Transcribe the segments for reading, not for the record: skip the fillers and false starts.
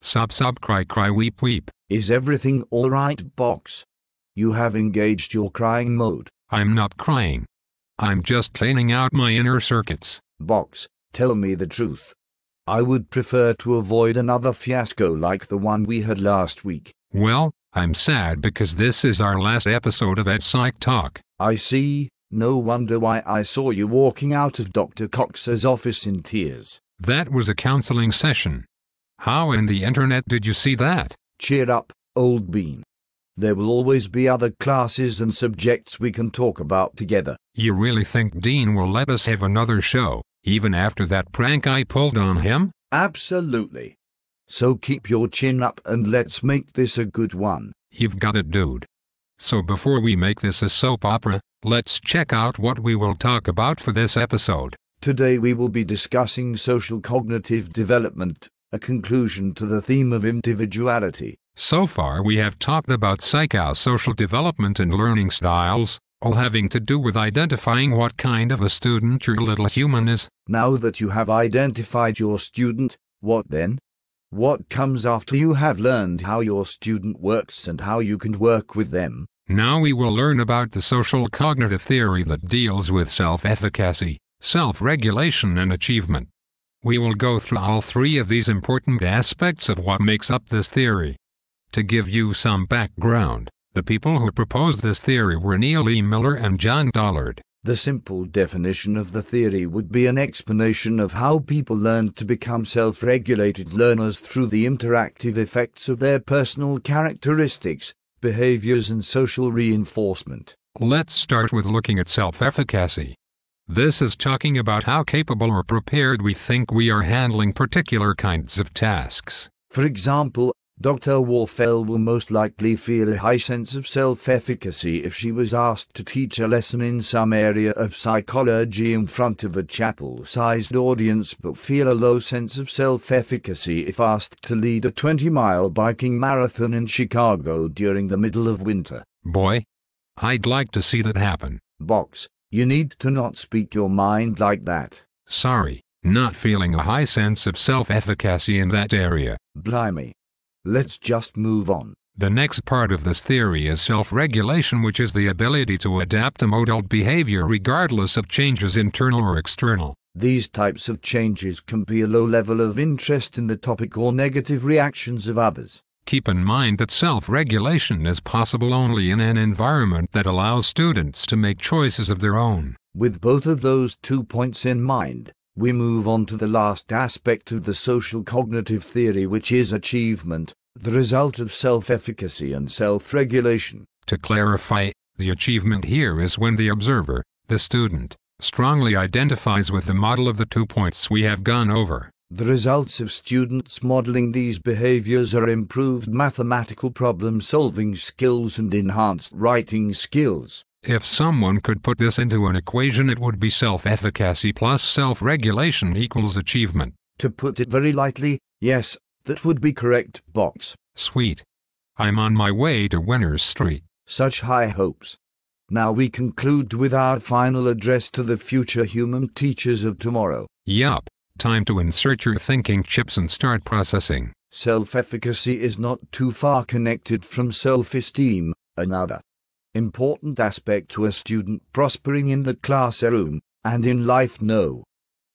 Sub cry cry weep weep. Is everything alright, Box? You have engaged your crying mode. I'm not crying. I'm just cleaning out my inner circuits. Box, tell me the truth. I would prefer to avoid another fiasco like the one we had last week. Well, I'm sad because this is our last episode of Psyc Talk. I see. No wonder why I saw you walking out of Dr. Cox's office in tears. That was a counseling session. How in the internet did you see that? Cheer up, old bean. There will always be other classes and subjects we can talk about together. You really think Dean will let us have another show, even after that prank I pulled on him? Absolutely. So keep your chin up and let's make this a good one. You've got it, dude. So before we make this a soap opera, let's check out what we will talk about for this episode. Today we will be discussing social cognitive development, a conclusion to the theme of individuality. So far we have talked about psychosocial development and learning styles, all having to do with identifying what kind of a student your little human is. Now that you have identified your student, what then? What comes after you have learned how your student works and how you can work with them? Now we will learn about the social cognitive theory that deals with self-efficacy, self-regulation and achievement. We will go through all three of these important aspects of what makes up this theory. To give you some background, the people who proposed this theory were Neil E. Miller and John Dollard. The simple definition of the theory would be an explanation of how people learn to become self-regulated learners through the interactive effects of their personal characteristics, behaviors and social reinforcement. Let's start with looking at self-efficacy. This is talking about how capable or prepared we think we are handling particular kinds of tasks. For example, Dr. Warfel will most likely feel a high sense of self-efficacy if she was asked to teach a lesson in some area of psychology in front of a chapel-sized audience, but feel a low sense of self-efficacy if asked to lead a 20-mile biking marathon in Chicago during the middle of winter. Boy, I'd like to see that happen. Box, you need to not speak your mind like that. Sorry, not feeling a high sense of self-efficacy in that area. Blimey. Let's just move on. The next part of this theory is self-regulation, which is the ability to adapt to modal behavior regardless of changes internal or external. These types of changes can be a low level of interest in the topic or negative reactions of others. Keep in mind that self-regulation is possible only in an environment that allows students to make choices of their own. With both of those 2 points in mind, we move on to the last aspect of the social cognitive theory, which is achievement, the result of self-efficacy and self-regulation. To clarify, the achievement here is when the observer, the student, strongly identifies with the model of the 2 points we have gone over. The results of students modeling these behaviors are improved mathematical problem-solving skills and enhanced writing skills. If someone could put this into an equation, it would be self-efficacy plus self-regulation equals achievement. To put it very lightly, yes, that would be correct, Box. Sweet. I'm on my way to Winners Street. Such high hopes. Now we conclude with our final address to the future human teachers of tomorrow. Yup, time to insert your thinking chips and start processing. Self-efficacy is not too far connected from self-esteem, another important aspect to a student prospering in the classroom, and in life no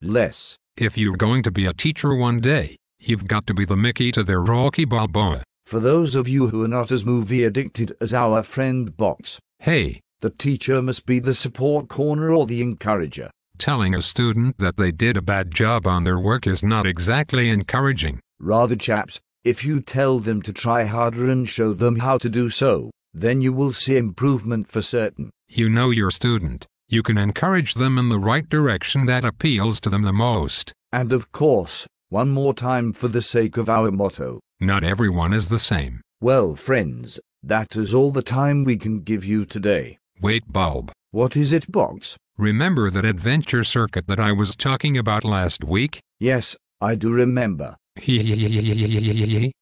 less. If you're going to be a teacher one day, you've got to be the Mickey to their Rocky Balboa. For those of you who are not as movie addicted as our friend Box, hey, the teacher must be the support corner or the encourager. Telling a student that they did a bad job on their work is not exactly encouraging. Rather, chaps, if you tell them to try harder and show them how to do so, then you will see improvement for certain. You know your student. You can encourage them in the right direction that appeals to them the most. And of course, one more time for the sake of our motto. Not everyone is the same. Well, friends, that is all the time we can give you today. Wait, Bulb. What is it, Box? Remember that adventure circuit that I was talking about last week? Yes, I do remember.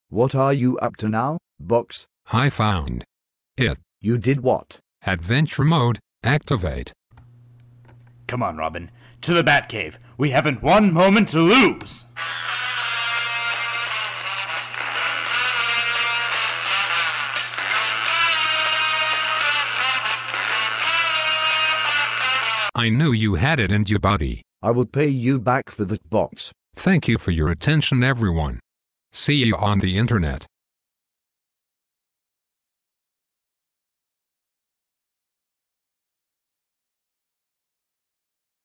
What are you up to now, Box? I found it. You did what? Adventure mode, activate. Come on, Robin. To the Batcave. We haven't one moment to lose. I knew you had it in you, buddy. I will pay you back for that box. Thank you for your attention, everyone. See you on the internet.